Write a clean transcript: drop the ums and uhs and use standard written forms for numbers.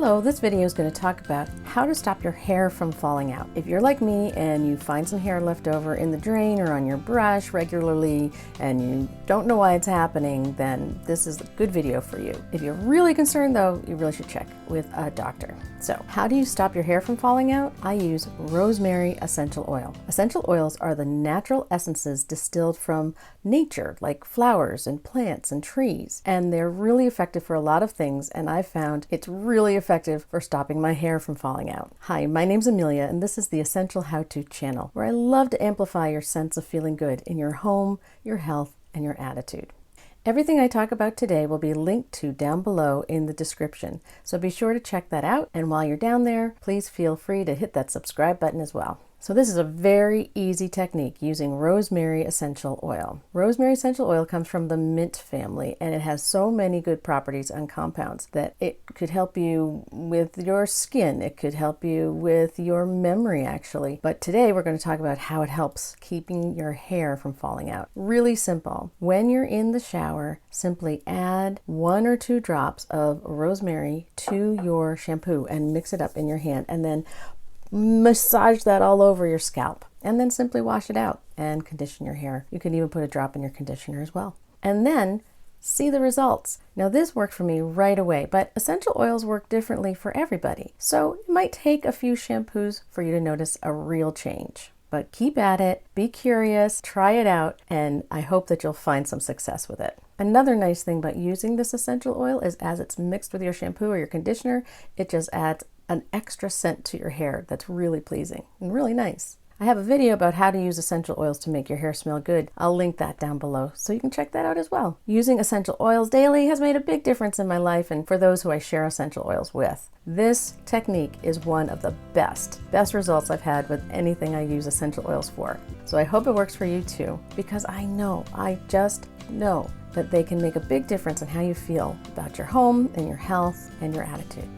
Hello, this video is going to talk about how to stop your hair from falling out. If you're like me and you find some hair left over in the drain or on your brush regularly and you don't know why it's happening, then this is a good video for you. If you're really concerned though, you really should check with a doctor. So, how do you stop your hair from falling out? I use rosemary essential oil. Essential oils are the natural essences distilled from nature, like flowers and plants and trees. And they're really effective for a lot of things, and I've found it's really effective for stopping my hair from falling out. Hi, my name's Amelia, and this is the Essential How-To channel, where I love to amplify your sense of feeling good in your home, your health, and your attitude. Everything I talk about today will be linked to down below in the description, so be sure to check that out, and while you're down there, please feel free to hit that subscribe button as well. So this is a very easy technique using rosemary essential oil. Rosemary essential oil comes from the mint family, and it has so many good properties and compounds that it could help you with your skin. It could help you with your memory actually. But today we're going to talk about how it helps keeping your hair from falling out. Really simple. When you're in the shower, simply add 1 or 2 drops of rosemary to your shampoo and mix it up in your hand, and then massage that all over your scalp, and then simply wash it out and condition your hair. You can even put a drop in your conditioner as well. And then see the results. Now this worked for me right away, but essential oils work differently for everybody. So it might take a few shampoos for you to notice a real change. But keep at it, be curious, try it out, and I hope that you'll find some success with it. Another nice thing about using this essential oil is as it's mixed with your shampoo or your conditioner, it just adds an extra scent to your hair that's really pleasing and really nice. I have a video about how to use essential oils to make your hair smell good. I'll link that down below so you can check that out as well. Using essential oils daily has made a big difference in my life and for those who I share essential oils with. This technique is one of the best results I've had with anything I use essential oils for. So I hope it works for you too, because I just know that they can make a big difference in how you feel about your home and your health and your attitude.